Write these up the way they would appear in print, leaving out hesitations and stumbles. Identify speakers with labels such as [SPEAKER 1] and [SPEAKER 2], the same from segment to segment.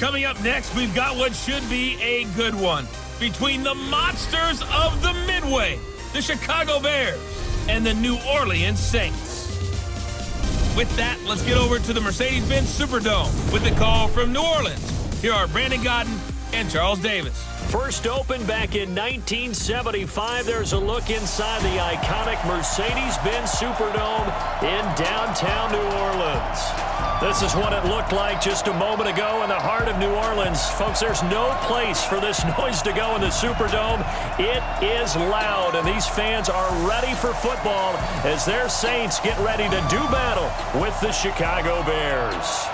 [SPEAKER 1] Coming up next, we've got what should be a good one between the monsters of the Midway, the Chicago Bears, and the New Orleans Saints. With that, let's get over to the Mercedes-Benz Superdome with the call from New Orleans. Here are Brandon Gaudin and Charles Davis.
[SPEAKER 2] First opened back in 1975. There's a look inside the iconic Mercedes-Benz Superdome in downtown New Orleans. This is what it looked like just a moment ago in the heart of New Orleans. Folks, there's no place for this noise to go in the Superdome. It is loud, and these fans are ready for football as their Saints get ready to do battle with the Chicago Bears.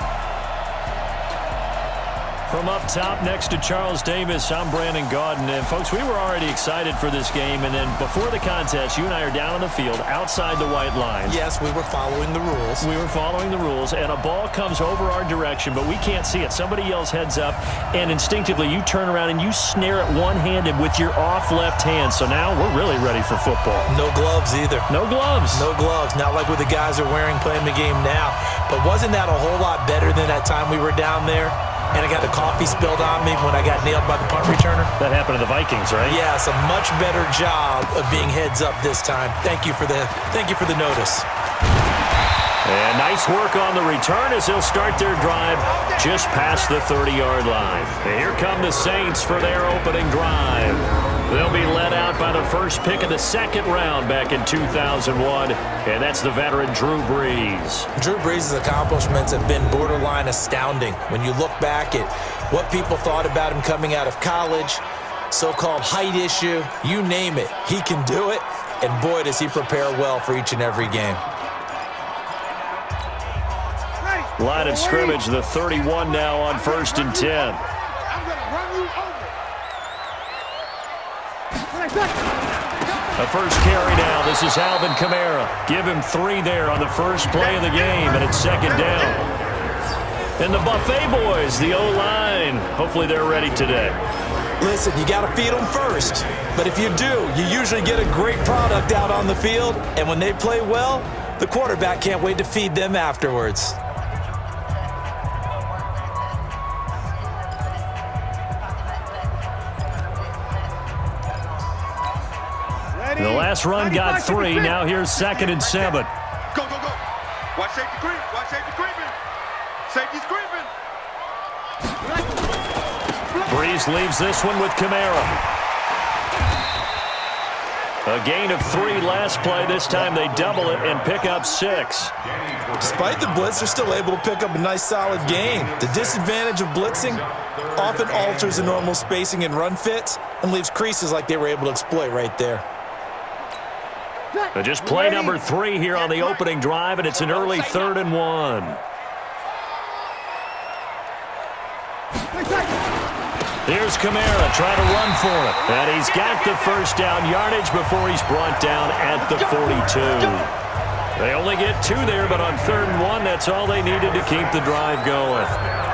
[SPEAKER 2] From up top next to Charles Davis, I'm Brandon Gaudin. And, folks, we were already excited for this game. And then before the contest, you and I are down on the field outside the white lines.
[SPEAKER 3] Yes, we were following the rules.
[SPEAKER 2] We were following the rules, and a ball comes over our direction, but we can't see it. Somebody yells heads up, and instinctively you turn around and you snare it one-handed with your off left hand. So now we're really ready for football.
[SPEAKER 3] No gloves either.
[SPEAKER 2] No gloves.
[SPEAKER 3] No gloves. Not like what the guys are wearing playing the game now. But wasn't that a whole lot better than that time we were down there? And I got the coffee spilled on me when I got nailed by the punt returner.
[SPEAKER 2] That happened to the Vikings, right?
[SPEAKER 3] Yes, a much better job of being heads up this time. Thank you for the notice.
[SPEAKER 2] And nice work on the return as they'll start their drive just past the 30-yard line. And here come the Saints for their opening drive. They'll be led out by the first pick of the second round back in 2001, and that's the veteran Drew Brees.
[SPEAKER 3] Drew Brees' accomplishments have been borderline astounding. When you look back at what people thought about him coming out of college, so-called height issue, you name it, he can do it, and boy, does he prepare well for each and every game.
[SPEAKER 2] Line of scrimmage, the 31 now on 1st and 10. The first carry now. This is Alvin Kamara. Give him 3 there on the first play of the game, and it's second down. And the Buffet boys, the O-line, hopefully they're ready today.
[SPEAKER 3] Listen, you got to feed them first. But if you do, you usually get a great product out on the field. And when they play well, the quarterback can't wait to feed them afterwards.
[SPEAKER 2] The last run got 3. Now here's 2nd and 7.
[SPEAKER 4] Go, go, go. Watch safety creep. Watch safety creeping. Safety's creeping.
[SPEAKER 2] Brees leaves this one with Kamara. A gain of 3 last play. This time they double it and pick up 6.
[SPEAKER 3] Despite the blitz, they're still able to pick up a nice solid gain. The disadvantage of blitzing often alters the normal spacing and run fits and leaves creases like they were able to exploit right there.
[SPEAKER 2] Just play number 3 here on the opening drive, and it's an early 3rd and 1. Here's Kamara trying to run for it. And he's got the first down yardage before he's brought down at the 42. They only get 2 there, but on 3rd and 1, that's all they needed to keep the drive going.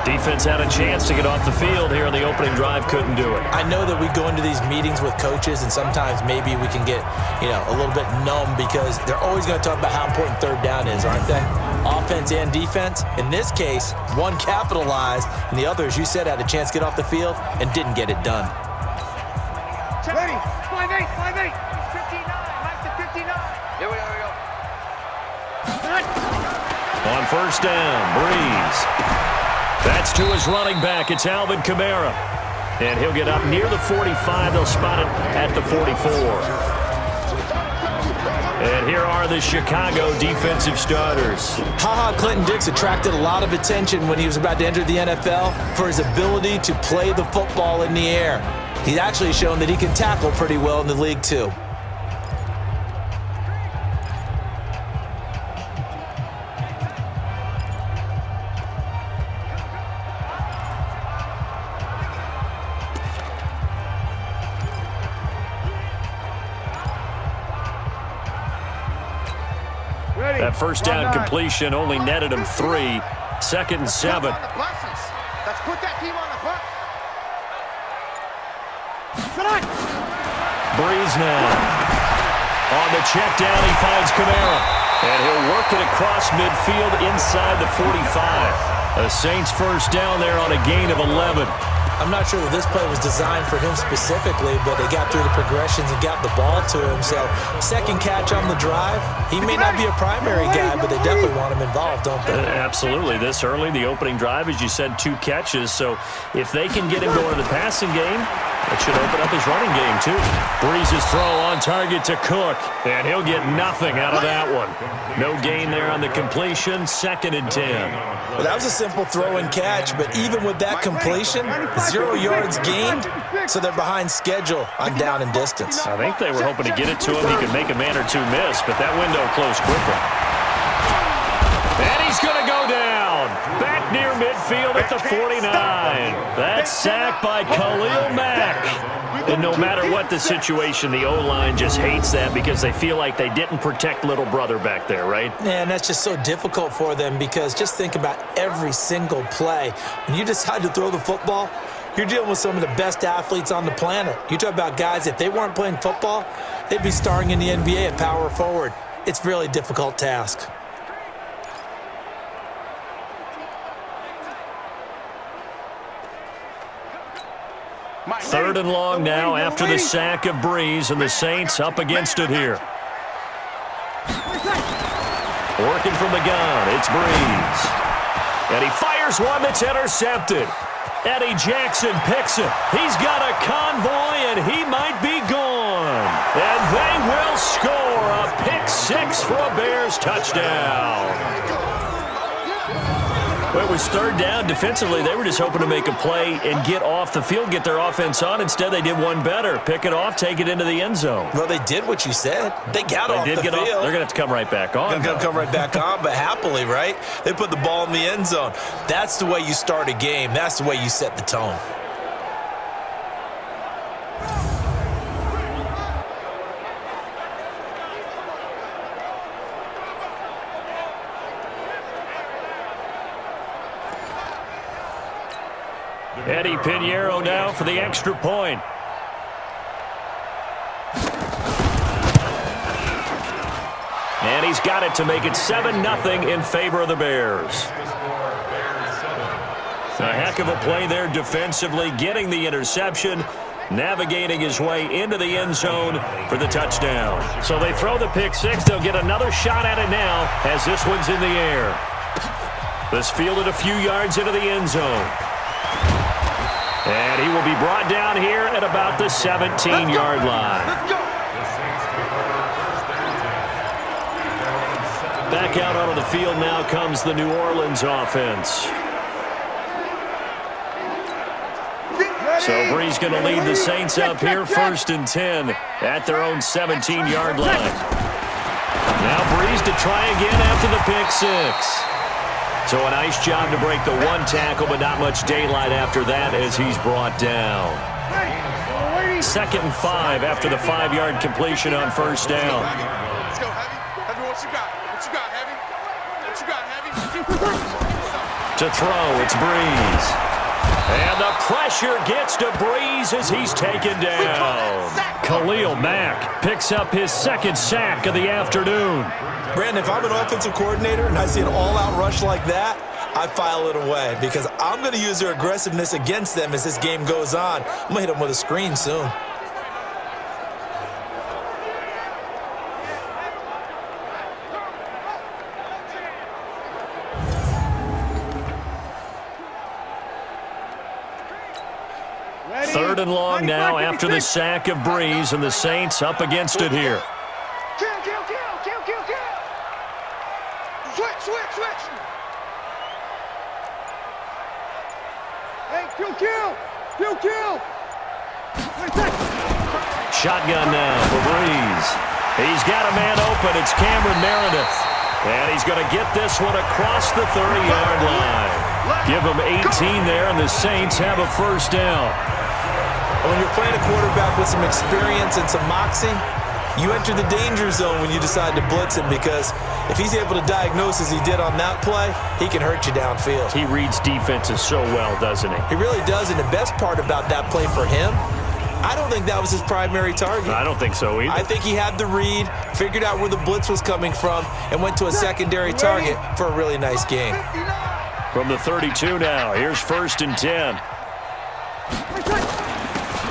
[SPEAKER 2] Defense had a chance to get off the field here on the opening drive, couldn't do it.
[SPEAKER 3] I know that we go into these meetings with coaches, and sometimes maybe we can get, a little bit numb because they're always going to talk about how important 3rd down is, aren't they? Offense and defense. In this case, one capitalized, and the other, as you said, had a chance to get off the field and didn't get it done.
[SPEAKER 4] Ready. 5-8, 5-8. 59. Mike to 59. Here we go.
[SPEAKER 2] On 1st down, Brees. That's to his running back. It's Alvin Kamara. And he'll get up near the 45. They'll spot it at the 44. And here are the Chicago defensive starters.
[SPEAKER 3] HaHa Clinton-Dix attracted a lot of attention when he was about to enter the NFL for his ability to play the football in the air. He's actually shown that he can tackle pretty well in the league, too.
[SPEAKER 2] That first down completion only netted him 3. 2nd and 7.
[SPEAKER 4] Let's put that team on the bus.
[SPEAKER 2] Brees now. On the check down, he finds Kamara. And he'll work it across midfield inside the 45. The Saints first down there on a gain of 11.
[SPEAKER 3] I'm not sure that this play was designed for him specifically, but they got through the progressions and got the ball to him. So second catch on the drive. He may not be a primary guy, but they definitely want him involved, don't they?
[SPEAKER 2] Absolutely. This early, the opening drive, as you said, 2 catches. So if they can get him going in the passing game, it should open up his running game, too. Breeze's throw on target to Cook, and he'll get nothing out of that one. No gain there on the completion, 2nd and 10.
[SPEAKER 3] Well, that was a simple throw and catch, but even with that completion, 0 yards gained, so they're behind schedule on down and distance.
[SPEAKER 2] I think they were hoping to get it to him. He could make a man or two miss, but that window closed quickly. And he's going to go down. Back near midfield at the 49. That's sacked by Khalil Mack. And no matter what the situation, the O-line just hates that because they feel like they didn't protect little brother back there, right?
[SPEAKER 3] Man, that's just so difficult for them because just think about every single play. When you decide to throw the football, you're dealing with some of the best athletes on the planet. You talk about guys, if they weren't playing football, they'd be starring in the NBA at power forward. It's a really difficult task.
[SPEAKER 2] Third and long now after the sack of Breeze, and the Saints up against it here. Working from the gun, it's Breeze. And he fires one that's intercepted. Eddie Jackson picks it. He's got a convoy, and he might be gone. And they will score a pick-6 for a Bears touchdown. Well, it was third down. Defensively, they were just hoping to make a play and get off the field, get their offense on. Instead, they did one better. Pick it off, take it into the end zone.
[SPEAKER 3] Well, they did what you said. They got off the field.
[SPEAKER 2] They're going to have to come right back on.
[SPEAKER 3] They're going to come right back on, but happily, right? They put the ball in the end zone. That's the way you start a game. That's the way you set the tone.
[SPEAKER 2] Eddie Pinheiro now for the extra point. And he's got it to make it 7-0 in favor of the Bears. A heck of a play there defensively, getting the interception, navigating his way into the end zone for the touchdown. So they throw the pick-6. They'll get another shot at it now as this one's in the air. This fielded a few yards into the end zone. And he will be brought down here at about the 17-yard line. Back out onto the field now comes the New Orleans offense. So Breeze going to lead the Saints up here, 1st and 10 at their own 17-yard line. Now Breeze to try again after the pick-6. So a nice job to break the one tackle, but not much daylight after that as he's brought down. 2nd and 5 after the 5-yard completion on 1st down.
[SPEAKER 5] Let's go, Heavy. Heavy, what you got? What you got, Heavy? What you got, Heavy?
[SPEAKER 2] To throw, it's Breeze. And the pressure gets to Breeze as he's taken down. Khalil Mack picks up his 2nd sack of the afternoon.
[SPEAKER 3] Brandon, if I'm an offensive coordinator and I see an all-out rush like that, I file it away because I'm going to use their aggressiveness against them as this game goes on. I'm going to hit them with a screen soon.
[SPEAKER 2] Third and long now after the sack of Breeze, and the Saints up against it here.
[SPEAKER 4] Kill. Switch. Hey, kill.
[SPEAKER 2] Shotgun now for Breeze. He's got a man open. It's Cameron Meredith. And he's going to get this one across the 30-yard line. Give him 18 there, and the Saints have a 1st down.
[SPEAKER 3] When you're playing a quarterback with some experience and some moxie, you enter the danger zone when you decide to blitz him because if he's able to diagnose as he did on that play, he can hurt you downfield.
[SPEAKER 2] He reads defenses so well, doesn't he?
[SPEAKER 3] He really does, and the best part about that play for him, I don't think that was his primary target.
[SPEAKER 2] I don't think so either.
[SPEAKER 3] I think he had the read, figured out where the blitz was coming from, and went to a secondary target for a really nice gain.
[SPEAKER 2] From the 32 now, here's 1st and 10.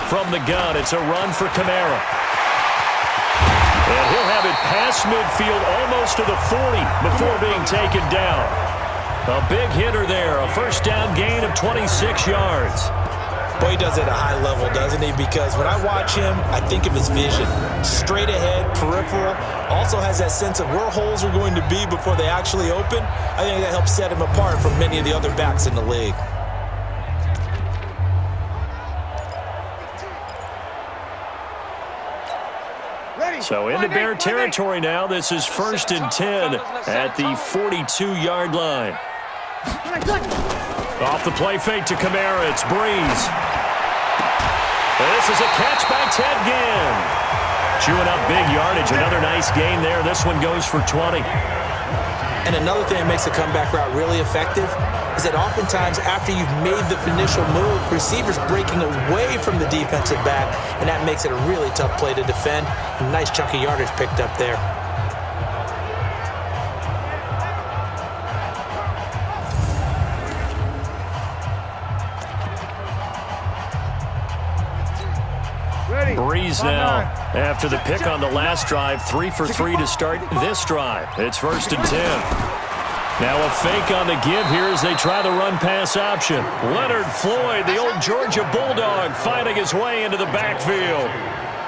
[SPEAKER 2] From the gun, it's a run for Kamara. And he'll have it past midfield, almost to the 40 before being taken down. A big hitter there, a first down gain of 26 yards.
[SPEAKER 3] Boy, he does it at a high level, doesn't he? Because when I watch him, I think of his vision. Straight ahead, peripheral. Also has that sense of where holes are going to be before they actually open. I think that helps set him apart from many of the other backs in the league.
[SPEAKER 2] So into Bear territory now. This is 1st and 10 at the 42-yard line. Off the play fake to Kamara, it's Breeze. This is a catch by Ted Ginn. Chewing up big yardage, another nice gain there. This one goes for 20.
[SPEAKER 3] And another thing that makes a comeback route really effective is that oftentimes after you've made the initial move, receivers breaking away from the defensive back, and that makes it a really tough play to defend. A nice chunk of yardage picked up there.
[SPEAKER 2] Breeze now after the pick on the last drive, 3 for 3 to start this drive. It's 1st and 10. Now a fake on the give here as they try the run-pass option. Leonard Floyd, the old Georgia Bulldog, finding his way into the backfield.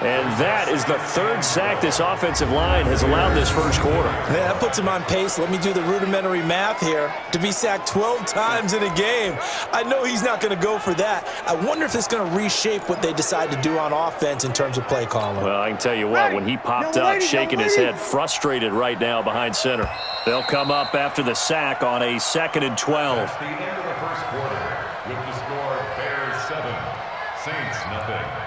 [SPEAKER 2] And that is the 3rd sack this offensive line has allowed this first quarter.
[SPEAKER 3] Yeah, that puts him on pace. Let me do the rudimentary math here. To be sacked 12 times in a game. I know he's not going to go for that. I wonder if it's going to reshape what they decide to do on offense in terms of play calling.
[SPEAKER 2] Well, I can tell you what, when he popped up, shaking his head, frustrated right now behind center. They'll come up after the sack on a 2nd and 12.
[SPEAKER 6] That's the end of the first quarter with the score Bears 7, Saints nothing.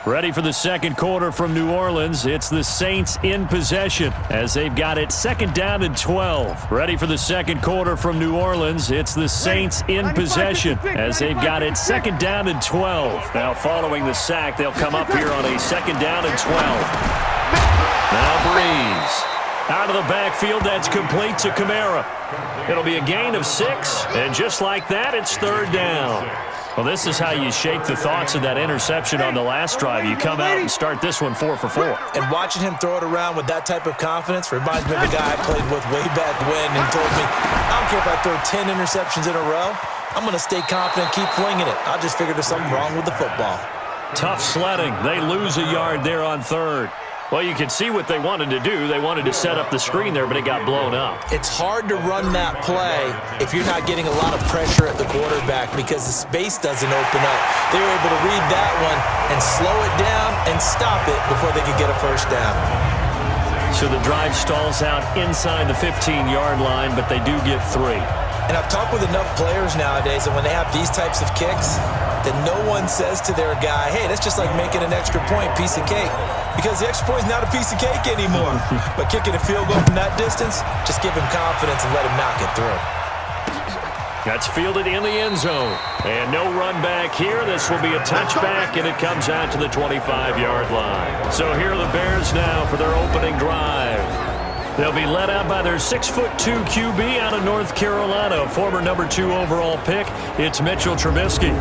[SPEAKER 2] Ready for the second quarter from New Orleans. It's the Saints in possession as they've got it 2nd down and 12. Ready for the second quarter from New Orleans. It's the Saints in possession as they've got it 2nd down and 12. Now following the sack, they'll come up here on a 2nd down and 12. Now Breeze. Out of the backfield, that's complete to Kamara. It'll be a gain of 6, and just like that, it's 3rd down. Well, this is how you shake the thoughts of that interception on the last drive. You come out and start this one 4 for 4.
[SPEAKER 3] And watching him throw it around with that type of confidence reminds me of a guy I played with way back when and told me, I don't care if I throw 10 interceptions in a row, I'm going to stay confident, keep flinging it. I just figured there's something wrong with the football.
[SPEAKER 2] Tough sledding. They lose a yard there on 3rd. Well, you can see what they wanted to do. They wanted to set up the screen there, but it got blown up.
[SPEAKER 3] It's hard to run that play if you're not getting a lot of pressure at the quarterback because the space doesn't open up. They were able to read that one and slow it down and stop it before they could get a first down.
[SPEAKER 2] So the drive stalls out inside the 15-yard line, but they do get 3.
[SPEAKER 3] And I've talked with enough players nowadays that when they have these types of kicks, that no one says to their guy, hey, that's just like making an extra point, piece of cake. Because the extra point is not a piece of cake anymore. But kicking a field goal from that distance, just give him confidence and let him knock it through.
[SPEAKER 2] That's fielded in the end zone. And no run back here. This will be a touchback, and it comes out to the 25-yard line. So here are the Bears now for their opening drive. They'll be led out by their 6'2" QB out of North Carolina, former number 2 overall pick. It's Mitchell Trubisky.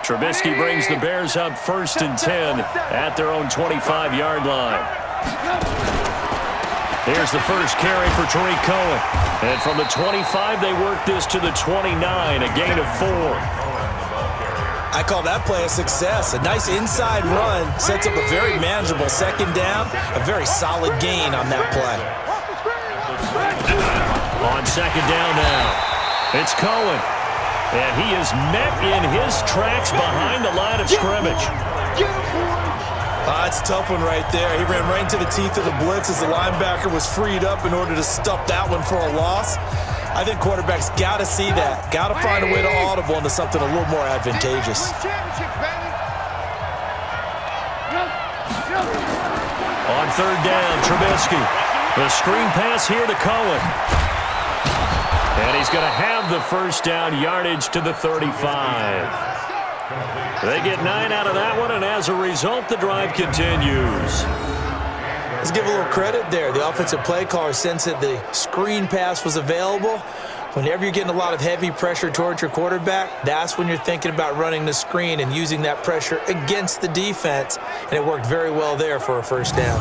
[SPEAKER 2] Trubisky brings the Bears up 1st and 10 at their own 25-yard line. Here's the first carry for Tariq Cohen. And from the 25, they work this to the 29, a gain of 4.
[SPEAKER 3] I call that play a success. A nice inside run sets up a very manageable 2nd down, a very solid gain on that play.
[SPEAKER 2] On 2nd down now, it's Cohen. And he is met in his tracks behind the line of scrimmage.
[SPEAKER 3] That's a tough one right there. He ran right into the teeth of the blitz as the linebacker was freed up in order to stuff that one for a loss. I think quarterbacks got to see that. Got to find a way to audible into something a little more advantageous.
[SPEAKER 2] On 3rd down, Trubisky. The screen pass here to Cohen. And he's going to have the first down, yardage to the 35. They get 9 out of that one, and as a result, the drive continues.
[SPEAKER 3] Let's give a little credit there. The offensive play caller sensed that the screen pass was available. Whenever you're getting a lot of heavy pressure towards your quarterback, that's when you're thinking about running the screen and using that pressure against the defense, and it worked very well there for a first down.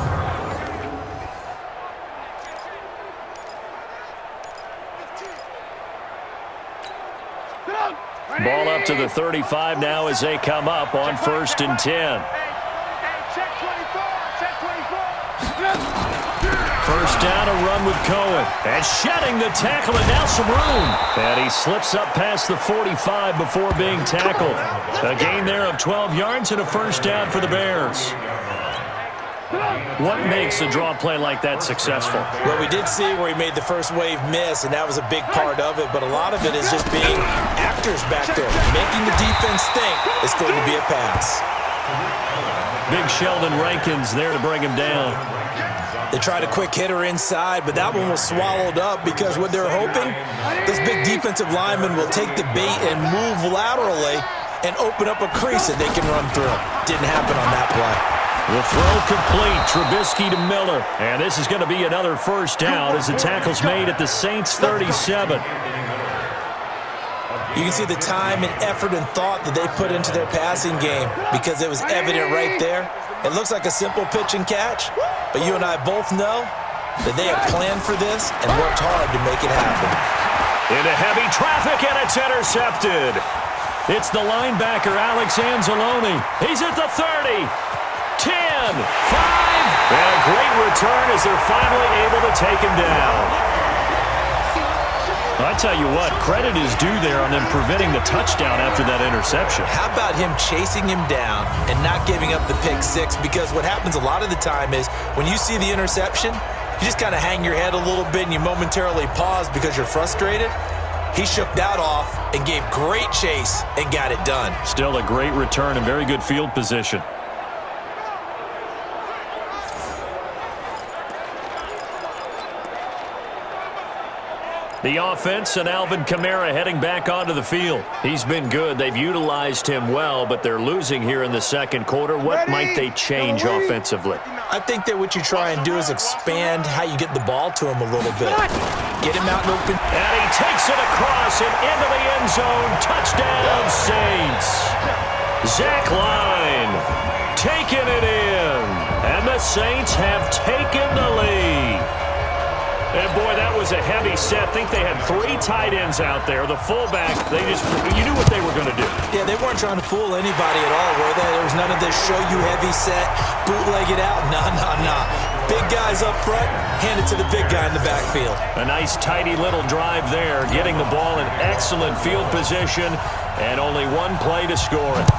[SPEAKER 2] Ball up to the 35 now as they come up on 1st and 10. First down, a run with Cohen. And shedding the tackle, and now some room. And he slips up past the 45 before being tackled. A gain there of 12 yards and a first down for the Bears. What makes a draw play like that successful?
[SPEAKER 3] Well, we did see where he made the first wave miss, and that was a big part of it. But a lot of it is just being actors back there, making the defense think it's going to be a pass.
[SPEAKER 2] Big Sheldon Rankins there to bring him down.
[SPEAKER 3] They tried a quick hitter inside, but that one was swallowed up because what they're hoping, this big defensive lineman will take the bait and move laterally and open up a crease that they can run through. Didn't happen on that play.
[SPEAKER 2] The throw complete, Trubisky to Miller. And this is going to be another first down as the tackle's made at the Saints 37.
[SPEAKER 3] You can see the time and effort and thought that they put into their passing game because it was evident right there. It looks like a simple pitch and catch, but you and I both know that they have planned for this and worked hard to make it happen.
[SPEAKER 2] Into heavy traffic, and it's intercepted. It's the linebacker, Alex Anzalone. He's at the 30. 10, 5, and a great return as they're finally able to take him down. I tell you what, credit is due there on them preventing the touchdown after that interception.
[SPEAKER 3] How about him chasing him down and not giving up the pick six? Because what happens a lot of the time is when you see the interception, you just kind of hang your head a little bit and you momentarily pause because you're frustrated. He shook that off and gave great chase and got it done.
[SPEAKER 2] Still a great return and very good field position. The offense and Alvin Kamara heading back onto the field. He's been good. They've utilized him well, but they're losing here in the second quarter. What might they change offensively?
[SPEAKER 3] I think that what you try and do is expand how you get the ball to him a little bit. Get him out and open.
[SPEAKER 2] And he takes it across and into the end zone. Touchdown, Saints. Zach Line taking it in. And the Saints have taken the lead. And, boy, that was a heavy set. I think they had 3 tight ends out there. The fullback, you knew what they were going to do.
[SPEAKER 3] Yeah, they weren't trying to fool anybody at all, were they? There was none of this show you heavy set, bootleg it out. Nah. Big guys up front, hand it to the big guy in the backfield.
[SPEAKER 2] A nice, tidy little drive there, getting the ball in excellent field position, and only one play to score it.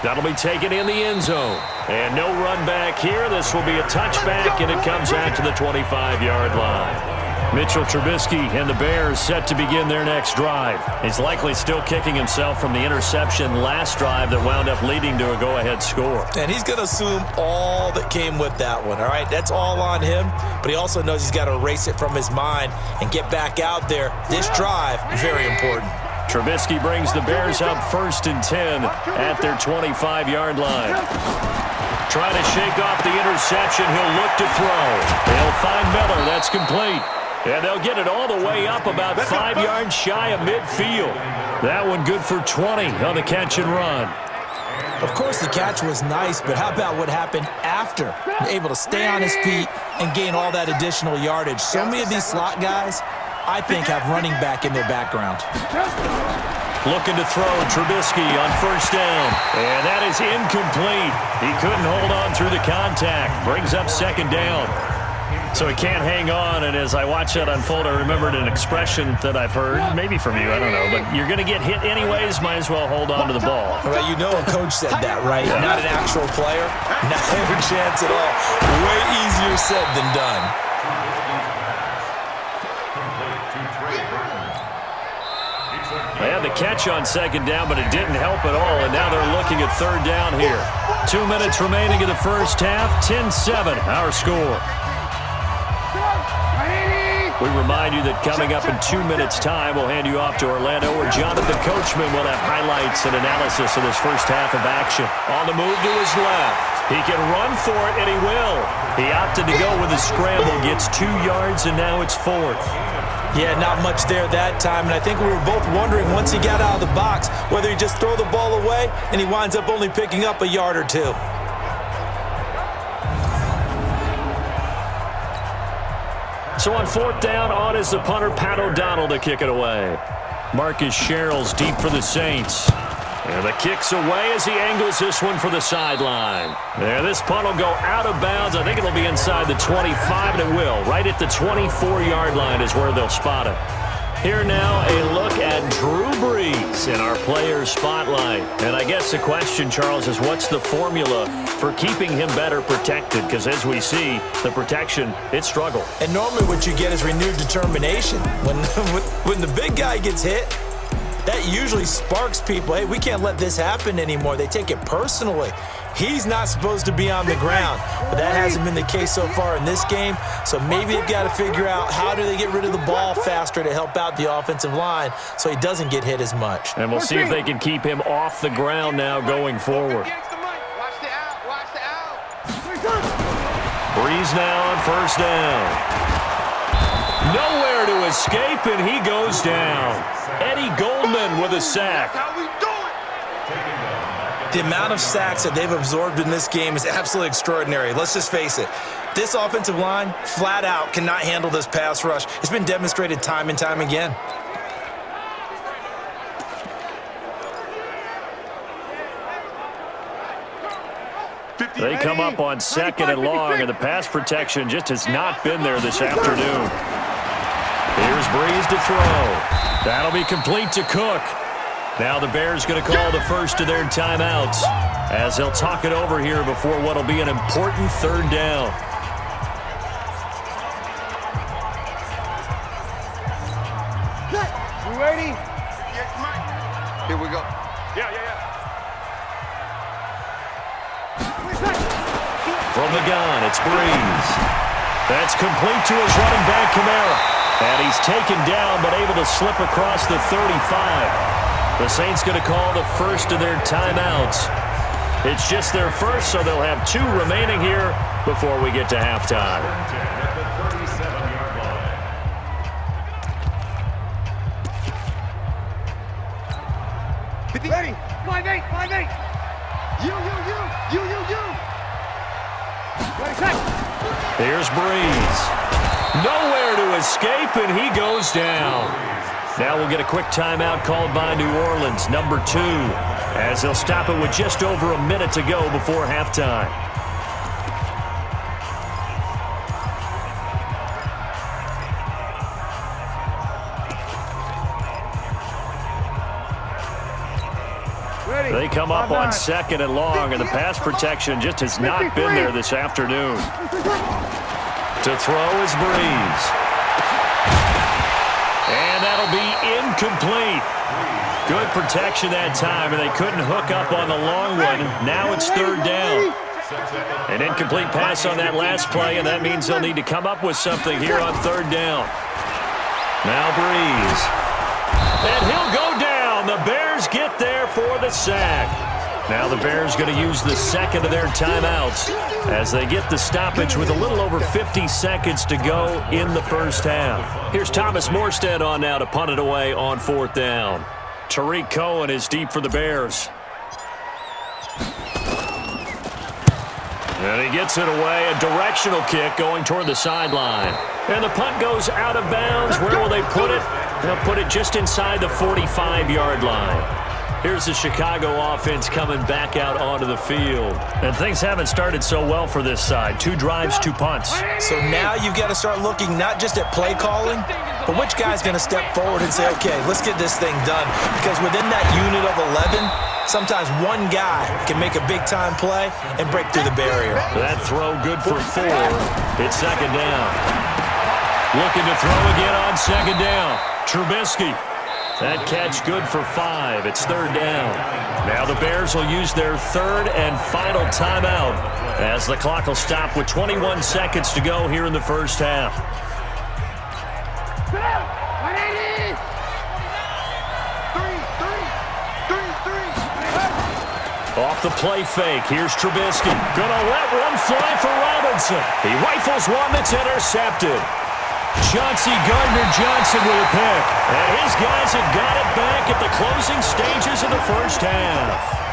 [SPEAKER 2] That'll be taken in the end zone. And no run back here. This will be a touchback, and it comes out to the 25-yard line. Mitchell Trubisky and the Bears set to begin their next drive. He's likely still kicking himself from the interception last drive that wound up leading to a go-ahead score.
[SPEAKER 3] And he's going to assume all that came with that one, all right? That's all on him, but he also knows he's got to erase it from his mind and get back out there. This drive, very important.
[SPEAKER 2] Trubisky brings the Bears up 1st and 10 at their 25-yard line. Trying to shake off the interception. He'll look to throw. They'll find Miller. That's complete. And they'll get it all the way up about 5 yards shy of midfield. That one good for 20 on the catch and run.
[SPEAKER 3] Of course, the catch was nice, but how about what happened after? Able to stay on his feet and gain all that additional yardage. So many of these slot guys, I think, have running back in their background.
[SPEAKER 2] Looking to throw, Trubisky on 1st down. And that is incomplete. He couldn't hold on through the contact. Brings up 2nd down. So he can't hang on, and as I watch that unfold, I remembered an expression that I've heard, maybe from you, I don't know, but you're going to get hit anyways, might as well hold on to the ball.
[SPEAKER 3] Well, you know a coach said that, right? Yeah. Not an actual player. Not a chance at all. Way easier said than done.
[SPEAKER 2] They had the catch on 2nd down, but it didn't help at all, and now they're looking at 3rd down here. 2 minutes remaining in the first half, 10-7, our score. We remind you that coming up in 2 minutes' time, we'll hand you off to Orlando, where Jonathan Coachman will have highlights and analysis of this first half of action. On the move to his left. He can run for it, and he will. He opted to go with a scramble, gets 2 yards, and now it's 4th.
[SPEAKER 3] Yeah, not much there that time, and I think we were both wondering once he got out of the box whether he just throw the ball away and he winds up only picking up a yard or 2.
[SPEAKER 2] So on 4th down, on is the punter, Pat O'Donnell, to kick it away. Marcus Sherrills deep for the Saints. And the kick's away as he angles this one for the sideline. There, this punt will go out of bounds. I think it'll be inside the 25, and it will. Right at the 24-yard line is where they'll spot it. Here now, a look at Drew Brees in our player spotlight. And I guess the question, Charles, is what's the formula for keeping him better protected? Because as we see, the protection, it struggled.
[SPEAKER 3] And normally what you get is renewed determination. When the big guy gets hit, that usually sparks people. Hey, we can't let this happen anymore. They take it personally. He's not supposed to be on the ground, but that hasn't been the case so far in this game. So maybe they've got to figure out how do they get rid of the ball faster to help out the offensive line so he doesn't get hit as much.
[SPEAKER 2] And we'll see if they can keep him off the ground now going forward.
[SPEAKER 4] Watch the out.
[SPEAKER 2] Brees now on 1st down. Nowhere to escape, and he goes down. Eddie Goldman with a sack.
[SPEAKER 5] How we doing?
[SPEAKER 3] The amount of sacks that they've absorbed in this game is absolutely extraordinary. Let's just face it. This offensive line, flat out, cannot handle this pass rush. It's been demonstrated time and time again.
[SPEAKER 2] They come up on 2nd and long, and the pass protection just has not been there this afternoon. Here's Brees to throw. That'll be complete to Cook. Now the Bears going to call the first of their timeouts as they'll talk it over here before what will be an important 3rd down.
[SPEAKER 4] You ready?
[SPEAKER 5] Yeah, Mike. Here we go. Yeah.
[SPEAKER 2] From the gun, it's Brees. That's complete to his running back, Kamara. And he's taken down but able to slip across the 35. The Saints going to call the first of their timeouts. It's just their first, so they'll have 2 remaining here before we get to halftime.
[SPEAKER 4] Ready? 5-8. You. Ready, set.
[SPEAKER 2] Here's Brees. Nowhere to escape, and he goes down. Now we'll get a quick timeout called by New Orleans, number 2, as they'll stop it with just over a minute to go before halftime.
[SPEAKER 4] Ready.
[SPEAKER 2] They come up on 2nd and long, and the pass protection just has not been there this afternoon. To throw is Brees. And that'll be incomplete. Good protection that time, and they couldn't hook up on the long one. Now it's 3rd down. An incomplete pass on that last play, and that means they'll need to come up with something here on 3rd down. Now Brees. And he'll go down. The Bears get there for the sack. Now the Bears going to use the 2nd of their timeouts as they get the stoppage with a little over 50 seconds to go in the first half. Here's Thomas Morstead on now to punt it away on 4th down. Tariq Cohen is deep for the Bears. And he gets it away, a directional kick going toward the sideline. And the punt goes out of bounds. Where will they put it? They'll put it just inside the 45-yard line. Here's the Chicago offense coming back out onto the field. And things haven't started so well for this side. 2 drives, 2 punts.
[SPEAKER 3] So now you've got to start looking not just at play calling, but which guy's going to step forward and say, okay, let's get this thing done. Because within that unit of 11, sometimes one guy can make a big-time play and break through the barrier.
[SPEAKER 2] That throw good for 4. It's 2nd down. Looking to throw again on 2nd down. Trubisky. That catch good for 5. It's 3rd down. Now the Bears will use their 3rd and final timeout as the clock will stop with 21 seconds to go here in the first half. Off the play fake, here's Trubisky. Gonna let one fly for Robinson. He rifles one that's intercepted. Chauncey Gardner-Johnson with a pick. And his guys have got it back at the closing stages of the first half.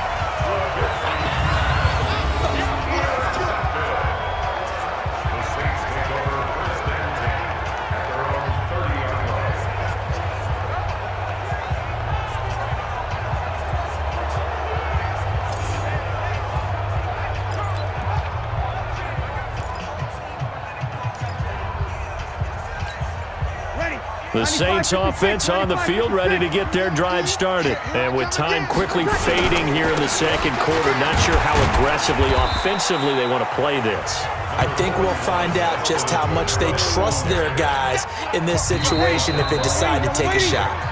[SPEAKER 2] The Saints offense on the field, ready to get their drive started. And with time quickly fading here in the second quarter, not sure how aggressively, offensively they want to play this.
[SPEAKER 3] I think we'll find out just how much they trust their guys in this situation if they decide to take a shot.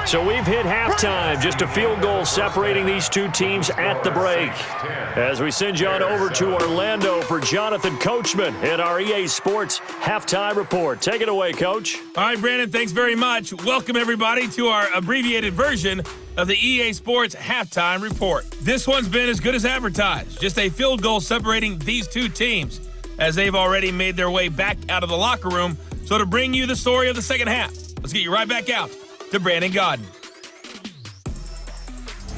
[SPEAKER 2] So we've hit halftime, just a field goal separating these two teams at the break. As we send you on over to Orlando for Jonathan Coachman at our EA Sports Halftime Report. Take it away, Coach.
[SPEAKER 1] All right, Brandon, thanks very much. Welcome, everybody, to our abbreviated version of the EA Sports Halftime Report. This one's been as good as advertised. Just a field goal separating these two teams as they've already made their way back out of the locker room. So to bring you the story of the second half, let's get you right back out to Brandon Gaudin.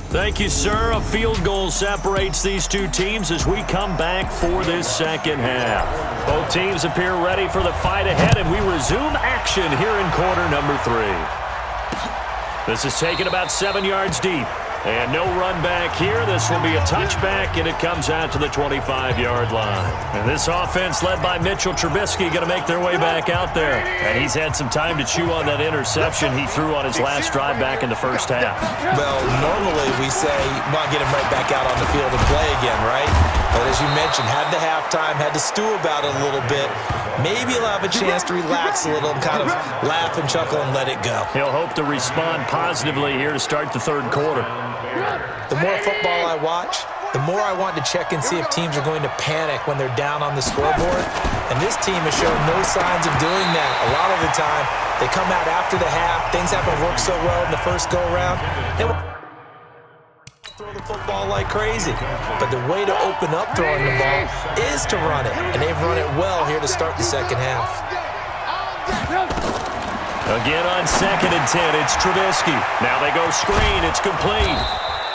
[SPEAKER 2] Thank you, sir. A field goal separates these two teams as we come back for this second half. Both teams appear ready for the fight ahead, and we resume action here in quarter number 3. This is taken about 7 yards deep. And no run back here. This will be a touchback, and it comes out to the 25-yard line. And this offense led by Mitchell Trubisky going to make their way back out there. And he's had some time to chew on that interception he threw on his last drive back in the first half.
[SPEAKER 3] Well, normally we say, well, get him right back out on the field and play again, right? But as you mentioned, had the halftime, had to stew about it a little bit. Maybe he'll have a chance to relax a little and kind of laugh and chuckle and let it go.
[SPEAKER 2] He'll hope to respond positively here to start the third quarter.
[SPEAKER 3] The more football I watch, the more I want to check and see if teams are going to panic when they're down on the scoreboard. And this team has shown no signs of doing that. A lot of the time, they come out after the half. Things haven't worked so well in the first go-around. They will throw the football like crazy. But the way to open up throwing the ball is to run it. And they've run it well here to start the second half.
[SPEAKER 2] Again on 2nd and 10, it's Trubisky. Now they go screen, it's complete.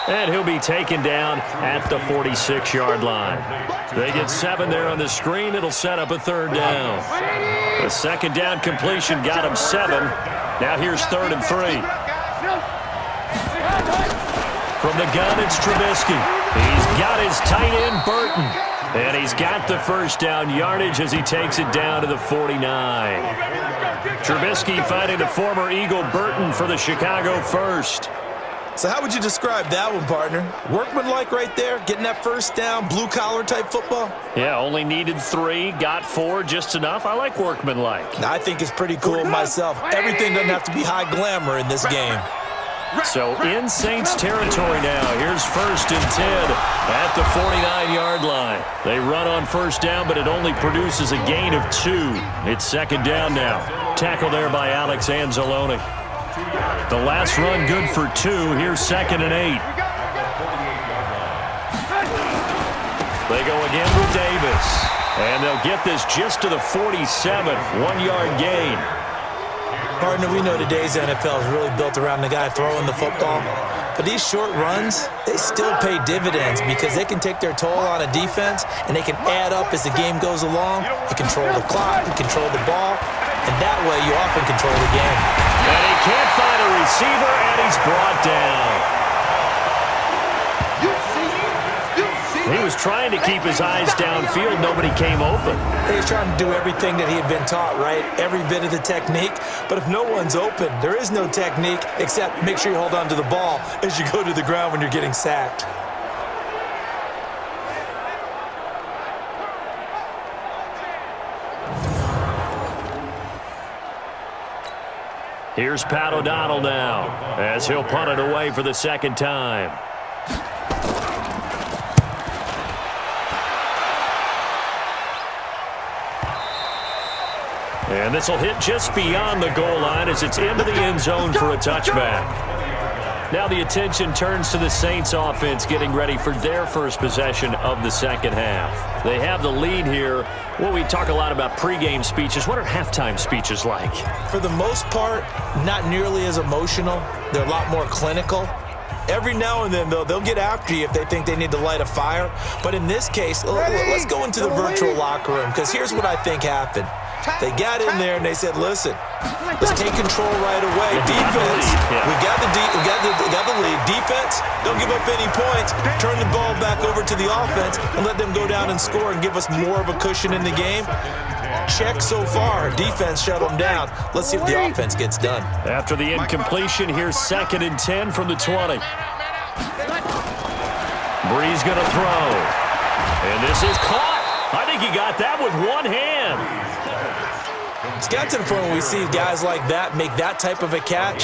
[SPEAKER 2] And he'll be taken down at the 46-yard line. They get 7 there on the screen. It'll set up a third down. The second down completion got him 7. Now here's 3rd and 3. From the gun, it's Trubisky. He's got his tight end, Burton. And he's got the first down yardage as he takes it down to the 49. Trubisky finding the former Eagle Burton for the Chicago first.
[SPEAKER 3] So how would you describe that one, partner? Workmanlike right there, getting that first down, blue-collar type football?
[SPEAKER 2] Yeah, only needed 3, got 4, just enough. I like workmanlike.
[SPEAKER 3] I think it's pretty cool myself. Everything doesn't have to be high glamour in this game.
[SPEAKER 2] So in Saints territory now. Here's 1st and 10 at the 49-yard line. They run on first down, but it only produces a gain of 2. It's 2nd down now. Tackle there by Alex Anzalone. The last run good for 2. Here's 2nd and 8. They go again with Davis. And they'll get this just to the 47. 1-yard gain.
[SPEAKER 3] Partner, we know today's NFL is really built around the guy throwing the football. But these short runs, they still pay dividends because they can take their toll on a defense and they can add up as the game goes along. You control the clock, you control the ball, and that way you often control the game.
[SPEAKER 2] And he can't find a receiver, and he's brought down. He was trying to keep his eyes downfield. Nobody came open.
[SPEAKER 3] He's trying to do everything that he had been taught, right? Every bit of the technique. But if no one's open, there is no technique except make sure you hold on to the ball as you go to the ground when you're getting sacked.
[SPEAKER 2] Here's Pat O'Donnell now as he'll punt it away for the second time. And this will hit just beyond the goal line as it's into the end zone for a touchback. Now the attention turns to the Saints offense getting ready for their first possession of the second half. They have the lead here. Well, we talk a lot about pregame speeches. What are halftime speeches like?
[SPEAKER 3] For the most part, not nearly as emotional. They're a lot more clinical. Every now and then, though, they'll get after you if they think they need to light a fire. But in this case, let's go into the virtual locker room, because here's what I think happened. They got in there and they said, listen, let's take control right away. Defense, we got the lead. Defense, don't give up any points. Turn the ball back over to the offense and let them go down and score and give us more of a cushion in the game. Check so far. Defense shut them down. Let's see if the offense gets done.
[SPEAKER 2] After the incompletion, here's 2nd and 10 from the 20. Brees going to throw. And this is caught. I think he got that with one hand.
[SPEAKER 3] It's got to the point where we see guys like that make that type of a catch.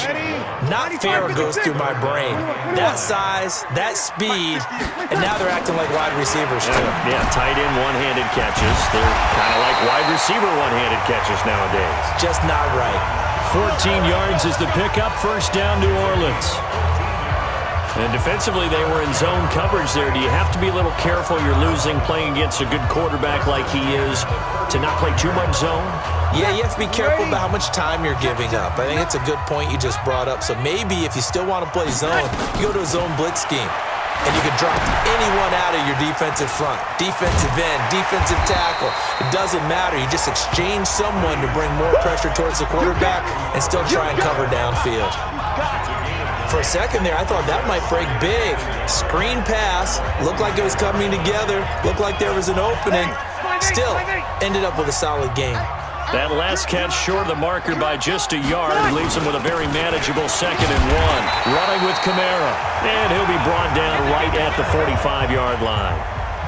[SPEAKER 3] Not fair goes through my brain. That size, that speed, and now they're acting like wide receivers too.
[SPEAKER 2] Yeah, tight end one-handed catches. They're kind of like wide receiver one-handed catches nowadays.
[SPEAKER 3] Just not right.
[SPEAKER 2] 14 yards is the pickup. First down, New Orleans. And defensively, they were in zone coverage there. Do you have to be a little careful? You're losing playing against a good quarterback like he is to not play too much zone?
[SPEAKER 3] Yeah, you have to be careful about how much time you're giving up. I think it's a good point you just brought up. So maybe if you still want to play zone, you go to a zone blitz scheme. And you can drop anyone out of your defensive front. Defensive end, defensive tackle. It doesn't matter. You just exchange someone to bring more pressure towards the quarterback and still try and cover downfield. For a second there, I thought that might break big. Screen pass. Looked like it was coming together. Looked like there was an opening. Still ended up with a solid game.
[SPEAKER 2] That last catch short of the marker by just a yard leaves him with a very manageable 2nd and 1. Running with Kamara. And he'll be brought down right at the 45-yard line.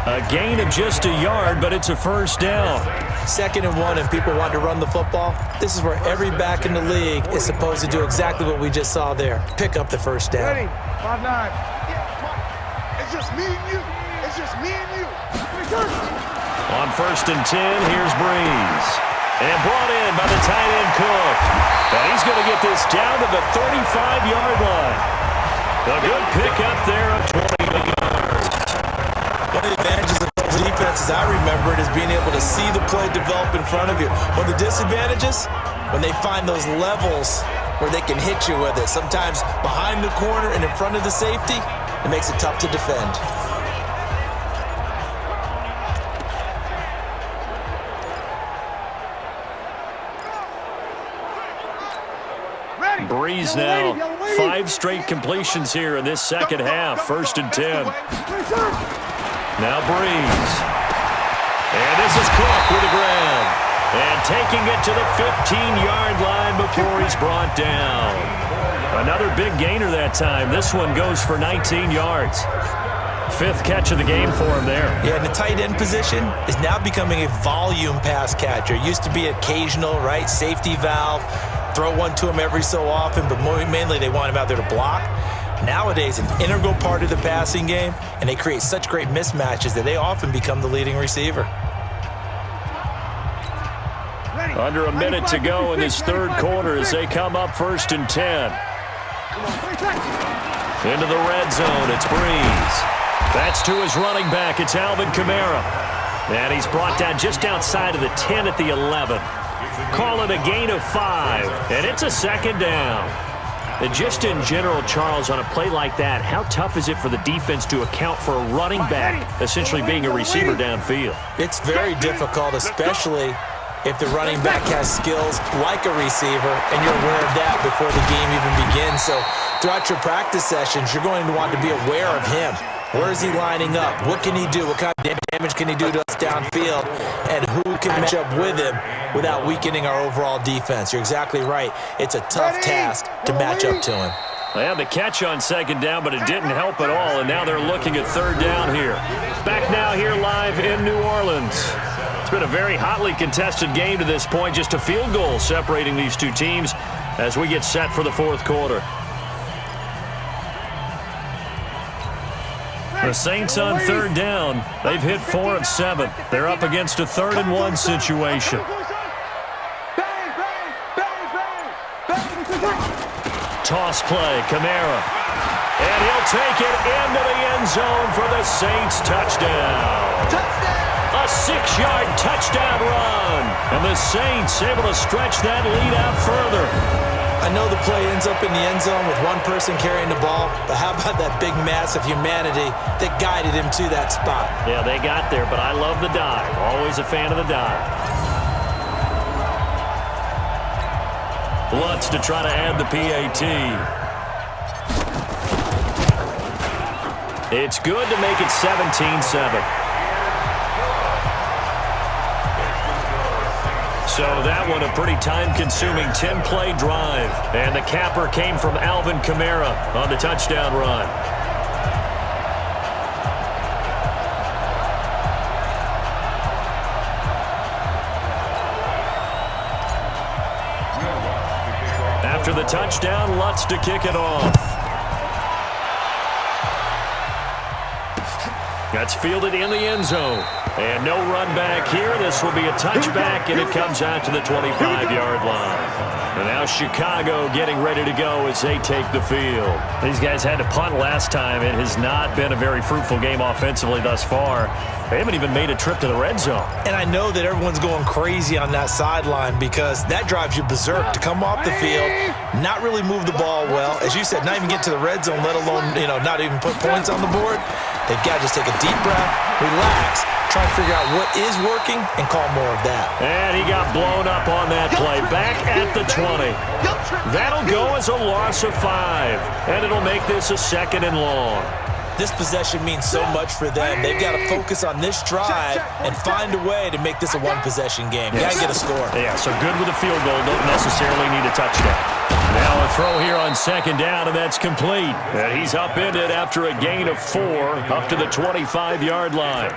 [SPEAKER 2] A gain of just a yard, but it's a first down.
[SPEAKER 3] 2nd and 1 and people want to run the football. This is where every back in the league is supposed to do exactly what we just saw there. Pick up the first down.
[SPEAKER 4] Ready? 5-9.
[SPEAKER 5] It's just me and you. It's just me and you.
[SPEAKER 2] On 1st and 10, here's Brees. And brought in by the tight end Cook. And he's going to get this down to the 35-yard line. A good pickup there of 20 yards.
[SPEAKER 3] One of the advantages of those defenses, I remember it, is being able to see the play develop in front of you. One of the disadvantages, when they find those levels where they can hit you with it. Sometimes behind the corner and in front of the safety, it makes it tough to defend.
[SPEAKER 2] Brees now, 5 straight completions here in this second half. 1st and 10. Now Brees. And this is Cook with the ground. And taking it to the 15-yard line before he's brought down. Another big gainer that time. This one goes for 19 yards. 5th catch of the game for him there.
[SPEAKER 3] Yeah, and the tight end position is now becoming a volume pass catcher. It used to be occasional, right? Safety valve. Throw one to him every so often, but mainly they want him out there to block. Nowadays, an integral part of the passing game, and they create such great mismatches that they often become the leading receiver.
[SPEAKER 2] Under a minute to go in this 3rd quarter as they come up 1st and 10. Into the red zone, it's Brees. That's to his running back, it's Alvin Kamara. And he's brought down just outside of the 10 at the 11. Call it a gain of 5, and it's a 2nd down. And just in general, Charles, on a play like that, how tough is it for the defense to account for a running back essentially being a receiver downfield?
[SPEAKER 3] It's very difficult, especially if the running back has skills like a receiver, and you're aware of that before the game even begins. So throughout your practice sessions, you're going to want to be aware of him. Where is he lining up? What can he do? What kind of damage can he do to us downfield? And who can match up with him without weakening our overall defense? You're exactly right. It's a tough task to match up to him.
[SPEAKER 2] They had the catch on 2nd down, but it didn't help at all, and now they're looking at 3rd down here. Back now here live in New Orleans. It's been a very hotly contested game to this point, just a field goal separating these two teams as we get set for the 4th quarter. The Saints on 3rd down. They've hit 4 of 7. They're up against a 3rd and 1 situation. Toss play, Kamara. And he'll take it into the end zone for the Saints touchdown. A 6-yard touchdown run. And the Saints able to stretch that lead out further.
[SPEAKER 3] I know the play ends up in the end zone with one person carrying the ball, but how about that big mass of humanity that guided him to that spot?
[SPEAKER 2] Yeah, they got there, but I love the dive. Always a fan of the dive. Lutz to try to add the PAT. It's good to make it 17-7. So that one a pretty time-consuming 10-play drive. And the capper came from Alvin Kamara on the touchdown run. After the touchdown, Lutz to kick it off. That's fielded in the end zone. And no run back here. This will be a touchback, and it comes out to the 25-yard line. And now Chicago getting ready to go as they take the field. These guys had to punt last time. It has not been a very fruitful game offensively thus far. They haven't even made a trip to the red zone.
[SPEAKER 3] And I know that everyone's going crazy on that sideline because that drives you berserk to come off the field, not really move the ball well. As you said, not even get to the red zone, let alone, not even put points on the board. They've got to just take a deep breath, relax, try to figure out what is working, and call more of that.
[SPEAKER 2] And he got blown up on that play. Back at the 20. That'll go as a loss of 5. And it'll make this a 2nd and long.
[SPEAKER 3] This possession means so much for them. They've got to focus on this drive and find a way to make this a one-possession game. Got to get a score.
[SPEAKER 2] Yeah, so good with a field goal. Don't necessarily need a touchdown. Now a throw here on 2nd down, and that's complete. And he's upended after a gain of 4 up to the 25-yard line.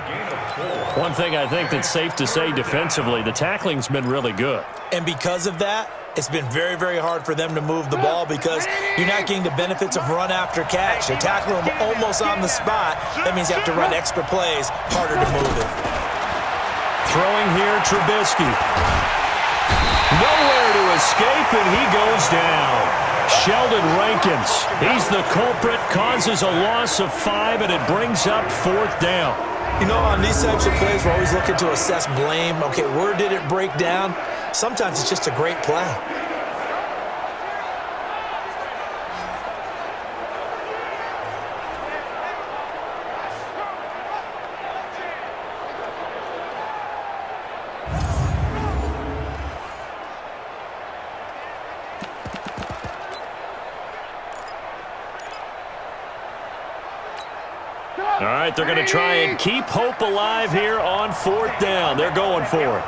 [SPEAKER 2] One thing I think that's safe to say defensively, the tackling's been really good.
[SPEAKER 3] And because of that, it's been very, very hard for them to move the ball because you're not getting the benefits of run after catch. They tackle them almost on the spot. That means you have to run extra plays, harder to move it.
[SPEAKER 2] Throwing here, Trubisky. Nowhere to escape, and he goes down. Sheldon Rankins, he's the culprit, causes a loss of 5, and it brings up 4th down.
[SPEAKER 3] On these types of plays, we're always looking to assess blame. Okay, where did it break down? Sometimes it's just a great play.
[SPEAKER 2] All right, they're going to try and keep hope alive here on 4th down. They're going for it.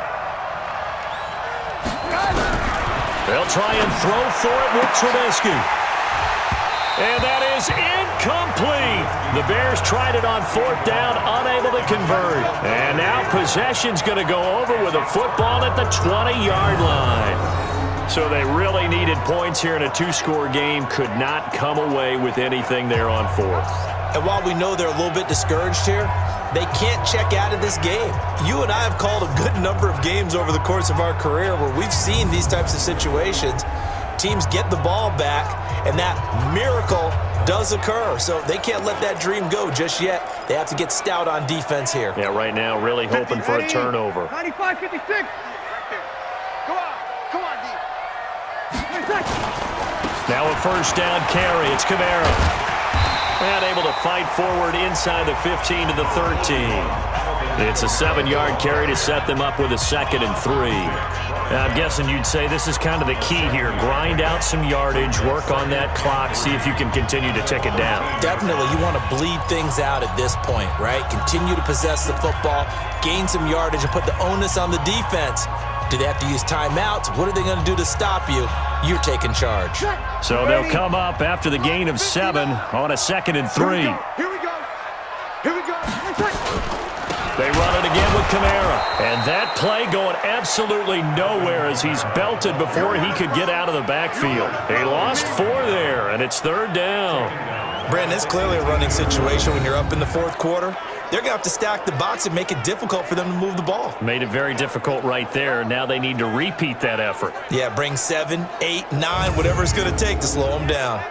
[SPEAKER 2] They'll try and throw for it with Trubisky. And that is incomplete. The Bears tried it on 4th down, unable to convert. And now possession's going to go over with a football at the 20-yard line. So they really needed points here in a 2-score game. Could not come away with anything there on 4th.
[SPEAKER 3] And while we know they're a little bit discouraged here, they can't check out of this game. You and I have called a good number of games over the course of our career where we've seen these types of situations. Teams get the ball back, and that miracle does occur. So they can't let that dream go just yet. They have to get stout on defense here.
[SPEAKER 2] Yeah, right now really hoping for a turnover.
[SPEAKER 4] 95-56. Come on, D.
[SPEAKER 2] Now a 1st down carry. It's Kamara. And able to fight forward inside the 15 to the 13. It's a 7-yard carry to set them up with a 2nd and 3. Now, I'm guessing you'd say this is kind of the key here. Grind out some yardage, work on that clock, see if you can continue to tick it down.
[SPEAKER 3] Definitely, you want to bleed things out at this point, right? Continue to possess the football, gain some yardage, and put the onus on the defense. Do they have to use timeouts? What are they going to do to stop you? You're taking charge.
[SPEAKER 2] So they'll come up after the gain of 7 on a 2nd and 3.
[SPEAKER 4] Here we go.
[SPEAKER 2] They run it again with Kamara. And that play going absolutely nowhere as he's belted before he could get out of the backfield. He lost 4 there, and it's 3rd down.
[SPEAKER 3] Brandon, it's clearly a running situation when you're up in the 4th quarter. They're going to have to stack the box and make it difficult for them to move the ball.
[SPEAKER 2] Made it very difficult right there. Now they need to repeat that effort.
[SPEAKER 3] Yeah, bring 7, 8, 9, whatever it's going to take to slow them down.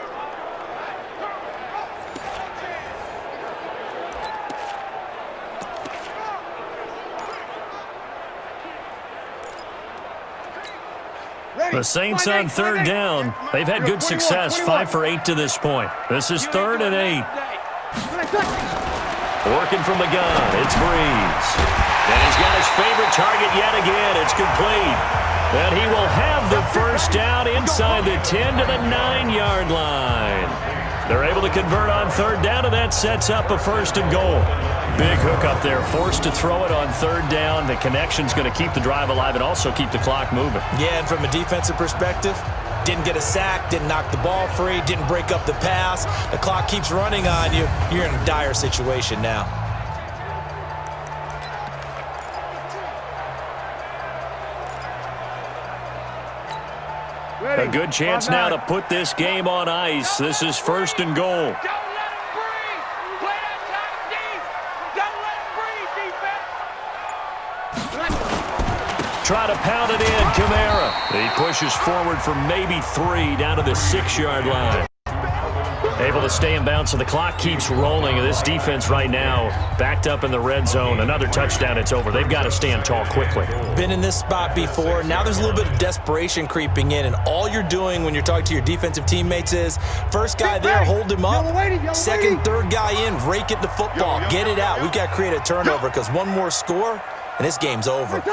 [SPEAKER 2] The Saints on third down. They've had good success, 5 for 8 to this point. This is 3rd and 8. Working from the gun, it's Breeze. And he's got his favorite target yet again. It's complete. And he will have the first down inside the 10 to the 9-yard line. They're able to convert on third down, and that sets up a 1st and goal. Big hook up there, forced to throw it on third down. The connection's going to keep the drive alive and also keep the clock moving.
[SPEAKER 3] Yeah, and from a defensive perspective, didn't get a sack, didn't knock the ball free, didn't break up the pass. The clock keeps running on you. You're in a dire situation now.
[SPEAKER 2] A good chance now to put this game on ice. This is 1st and goal. Try to pound it in, Kamara. He pushes forward for maybe 3 down to the 6-yard line. Able to stay in bounds, so the clock keeps rolling. This defense right now backed up in the red zone. Another touchdown, it's over. They've got to stand tall quickly.
[SPEAKER 3] Been in this spot before. Now there's a little bit of desperation creeping in, and all you're doing when you're talking to your defensive teammates is first guy there, hold him up. Second, third guy in, rake at the football. Get it out. We've got to create a turnover because one more score, and this game's over.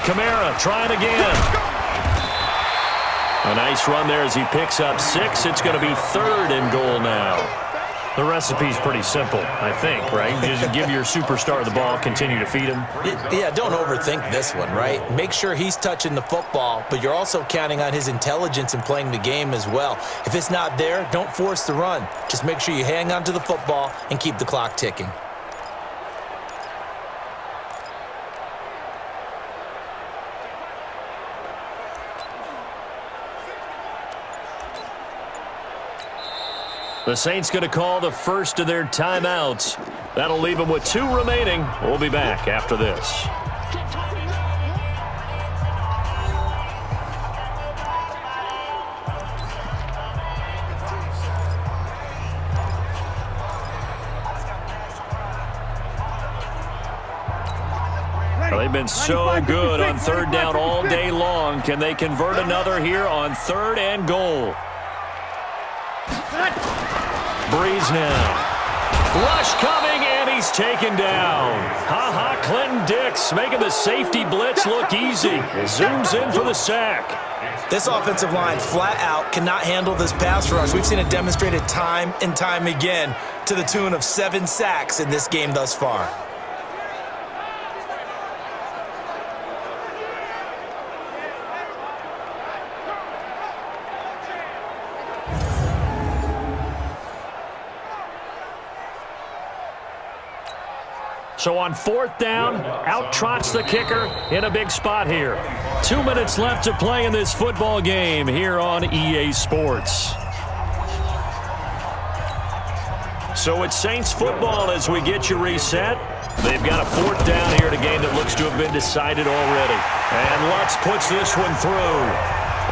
[SPEAKER 2] Kamara trying again. A nice run there as he picks up 6. It's going to be 3rd and goal now. The recipe's pretty simple, I think, right? Just give your superstar the ball, continue to feed him.
[SPEAKER 3] Yeah, don't overthink this one, right? Make sure he's touching the football, but you're also counting on his intelligence in playing the game as well. If it's not there, don't force the run. Just make sure you hang on to the football and keep the clock ticking.
[SPEAKER 2] The Saints going to call the first of their timeouts. That'll leave them with 2 remaining. We'll be back after this. Well, they've been so good on third down all day long. Can they convert another here on 3rd and goal? Breeze now. Rush coming, and he's taken down. Ha-ha, Clinton Dix making the safety blitz look easy. Zooms in for the sack.
[SPEAKER 3] This offensive line flat out cannot handle this pass rush. We've seen it demonstrated time and time again to the tune of 7 sacks in this game thus far.
[SPEAKER 2] So on 4th down, out trots the kicker in a big spot here. 2 minutes left to play in this football game here on EA Sports. So it's Saints football as we get you reset. They've got a 4th down here in a game that looks to have been decided already. And Lutz puts this one through.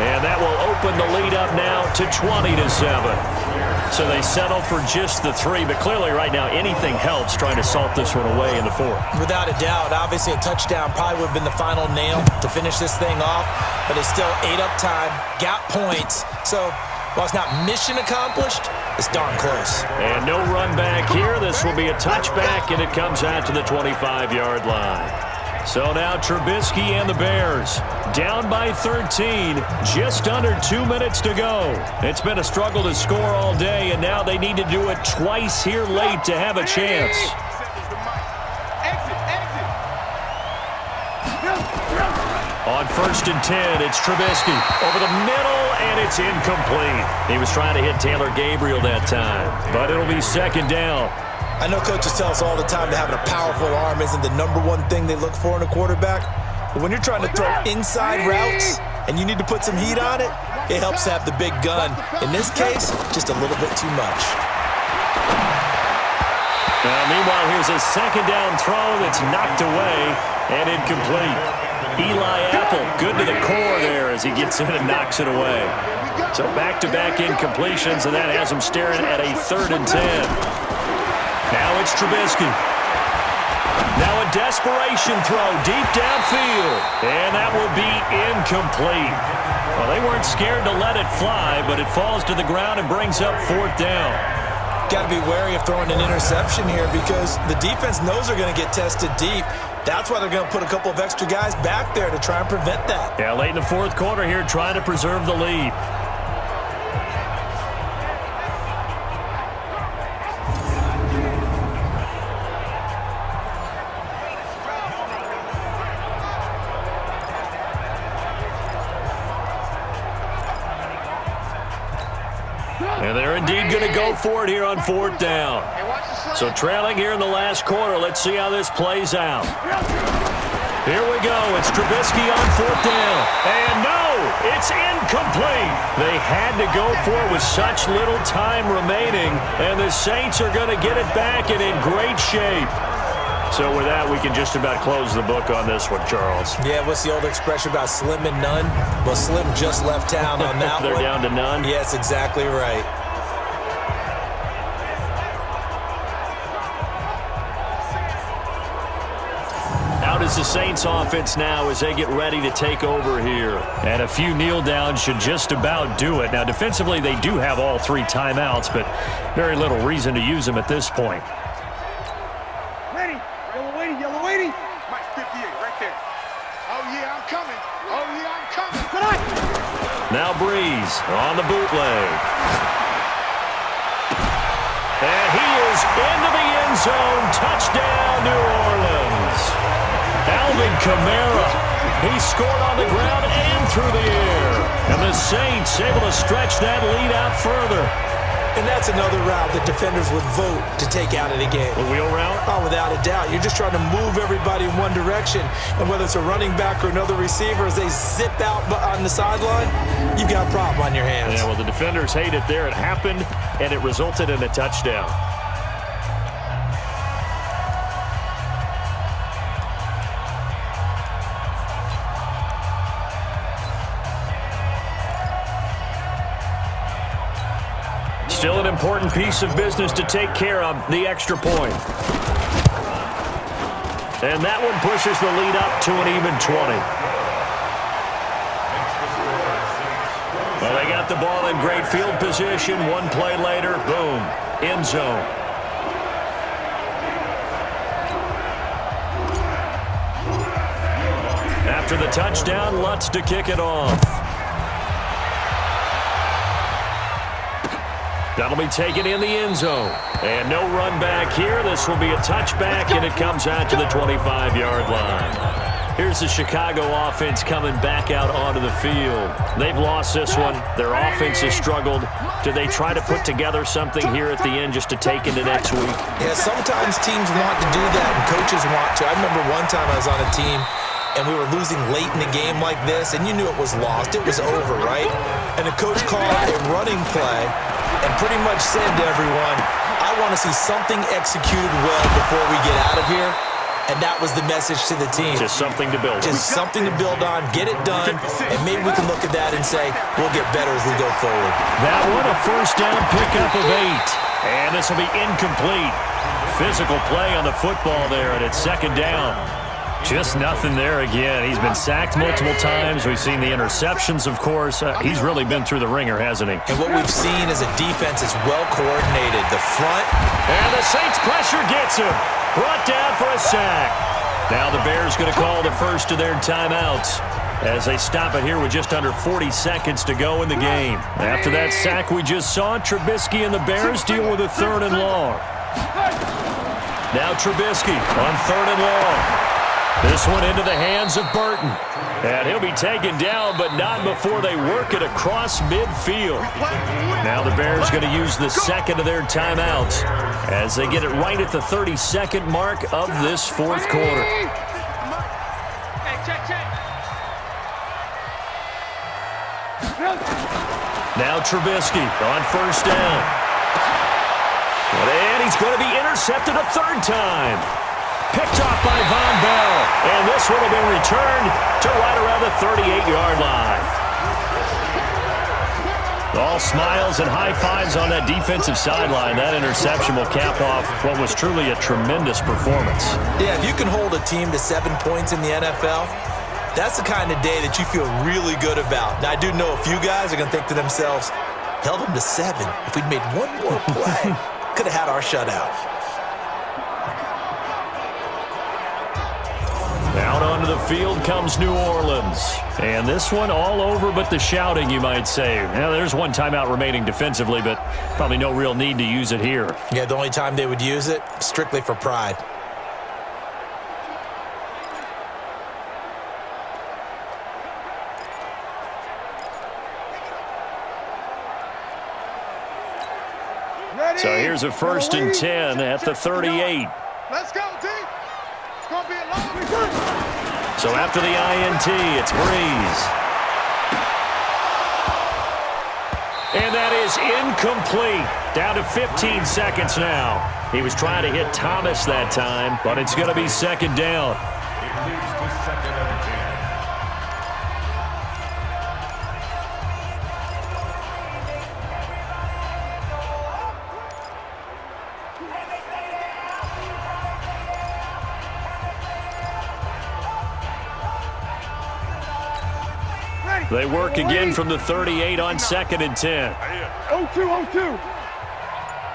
[SPEAKER 2] And that will open the lead up now to 20-7. So they settle for just the 3, but clearly right now anything helps trying to salt this one away in the 4th.
[SPEAKER 3] Without a doubt, obviously a touchdown probably would have been the final nail to finish this thing off, but it's still 8 up time, got points. So while it's not mission accomplished, it's darn close.
[SPEAKER 2] And no run back here. This will be a touchback, and it comes out to the 25-yard line. So now Trubisky and the Bears down by 13, just under 2 minutes to go. It's been a struggle to score all day, and now they need to do it twice here late to have a chance. On 1st and 10, it's Trubisky over the middle, and it's incomplete. He was trying to hit Taylor Gabriel that time, but it'll be 2nd down.
[SPEAKER 3] I know coaches tell us all the time that having a powerful arm isn't the #1 thing they look for in a quarterback. But when you're trying to throw inside routes and you need to put some heat on it, it helps to have the big gun. In this case, just a little bit too much.
[SPEAKER 2] Meanwhile, here's a 2nd down throw that's knocked away and incomplete. Eli Apple, good to the core there as he gets in and knocks it away. So back-to-back incompletions, and that has him staring at a 3rd and 10. Now it's Trubisky. Now a desperation throw deep downfield, and that will be incomplete. Well, they weren't scared to let it fly, but it falls to the ground and brings up 4th down.
[SPEAKER 3] Got to be wary of throwing an interception here because the defense knows they're going to get tested deep. That's why they're going to put a couple of extra guys back there to try and prevent that.
[SPEAKER 2] Yeah, late in the 4th quarter here, trying to preserve the lead. And they're indeed going to go for it here on 4th down. So trailing here in the last quarter. Let's see how this plays out. Here we go. It's Trubisky on 4th down. And no, it's incomplete. They had to go for it with such little time remaining. And the Saints are going to get it back and in great shape. So with that, we can just about close the book on this one, Charles.
[SPEAKER 3] Yeah, what's the old expression about slim and none? Well, Slim just left town on that
[SPEAKER 2] They're
[SPEAKER 3] one.
[SPEAKER 2] down to none?
[SPEAKER 3] Yes, exactly right.
[SPEAKER 2] Out is the Saints offense now as they get ready to take over here. And a few kneel downs should just about do it. Now, defensively, they do have all 3 timeouts, but very little reason to use them at this point.
[SPEAKER 4] Ready. Yellow waiting.
[SPEAKER 5] Mike 58, right there. Oh, yeah, I'm coming. Oh, yeah, I'm coming.
[SPEAKER 4] Tonight.
[SPEAKER 2] Now Breeze on the bootleg. And he is into the end zone. Touchdown, New Orleans. Alvin Kamara. He scored on the ground and through the air. And the Saints able to stretch that lead out further.
[SPEAKER 3] And that's another route that defenders would vote to take out of the game.
[SPEAKER 2] The wheel route?
[SPEAKER 3] Oh, without a doubt. You're just trying to move everybody in one direction. And whether it's a running back or another receiver, as they zip out on the sideline, you've got a problem on your hands.
[SPEAKER 2] Yeah, well, the defenders hate it there. It happened, and it resulted in a touchdown. Still an important piece of business to take care of, the extra point. And that one pushes the lead up to an even 20. Well, they got the ball in great field position. One play later, boom, end zone. After the touchdown, Lutz to kick it off. That'll be taken in the end zone. And no run back here. This will be a touchback, and it comes out to the 25-yard line. Here's the Chicago offense coming back out onto the field. They've lost this one. Their offense has struggled. Do they try to put together something here at the end just to take into next week?
[SPEAKER 3] Yeah, sometimes teams want to do that, and coaches want to. I remember one time I was on a team, and we were losing late in the game like this, and you knew it was lost. It was over, right? And the coach called a running play and pretty much said to everyone, I want to see something executed well before we get out of here. And that was the message to the team.
[SPEAKER 2] Just something to build on.
[SPEAKER 3] Just something to build on, get it done, and maybe we can look at that and say, we'll get better as we go forward.
[SPEAKER 2] That one, a first down pickup of 8. And this will be incomplete. Physical play on the football there, and it's second down. Just nothing there again. He's been sacked multiple times. We've seen the interceptions, of course. He's really been through the ringer, hasn't he?
[SPEAKER 3] And what we've seen is a defense that's well coordinated. The front.
[SPEAKER 2] And the Saints pressure gets him. Brought down for a sack. Now the Bears going to call the first of their timeouts as they stop it here with just under 40 seconds to go in the game. After that sack we just saw, Trubisky and the Bears deal with a 3rd and long. Now Trubisky on 3rd and long. This one into the hands of Burton. And he'll be taken down, but not before they work it across midfield. Now the Bears going to use the second of their timeouts as they get it right at the 32nd mark of this 4th quarter. Now Trubisky on first down. And he's going to be intercepted a 3rd time. Picked off by Von Bell. And this one will be returned to right around the 38-yard line. All smiles and high fives on that defensive sideline. That interception will cap off what was truly a tremendous performance.
[SPEAKER 3] Yeah, if you can hold a team to 7 points in the NFL, that's the kind of day that you feel really good about. Now, I do know a few guys are going to think to themselves, held them to 7. If we'd made one more play, could have had our shutout.
[SPEAKER 2] Out onto the field comes New Orleans. And this one all over but the shouting, you might say. Now, there's one timeout remaining defensively, but probably no real need to use it here.
[SPEAKER 3] Yeah, the only time they would use it, strictly for pride.
[SPEAKER 2] So here's a 1st and 10 at the 38.
[SPEAKER 5] Let's go, team. It's going to be a long return.
[SPEAKER 2] So after the INT, it's Breeze. And that is incomplete. Down to 15 seconds now. He was trying to hit Thomas that time, but it's going to be 2nd down.
[SPEAKER 6] It leads to 2nd and 10.
[SPEAKER 2] They work again from the 38 on 2nd and 10.
[SPEAKER 4] 0-2.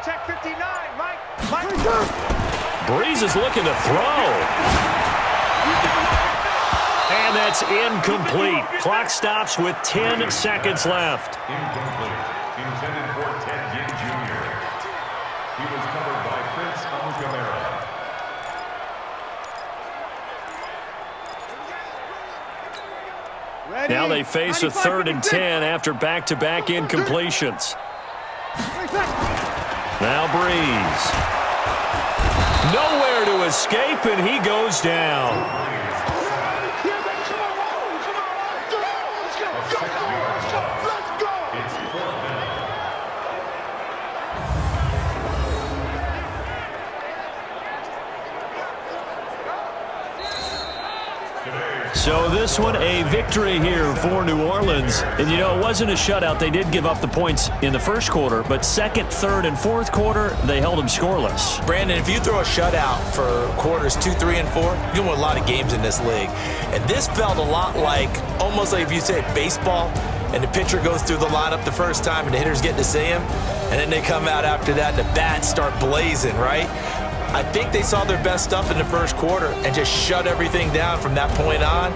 [SPEAKER 4] Check 59, Mike.
[SPEAKER 2] Breeze is looking to throw. And that's incomplete. Clock stops with 10 seconds left.
[SPEAKER 6] Incomplete. Intended for Ted Ginn Jr. He was covered by Prince Amukamara.
[SPEAKER 2] Now they face a 3rd and 10 after back-to-back incompletions. Now Breeze. Nowhere to escape, and he goes down. So this one, a victory here for New Orleans. And, you know, it wasn't a shutout. They did give up the points in the 1st quarter, but 2nd, 3rd, and 4th quarter, they held them scoreless.
[SPEAKER 3] Brandon, if you throw a shutout for quarters 2, 3, and 4, you're going to win a lot of games in this league. And this felt a lot like, almost like if you say baseball, and the pitcher goes through the lineup the first time and the hitters get to see him, and then they come out after that and the bats start blazing, right? I think they saw their best stuff in the 1st quarter and just shut everything down from that point on.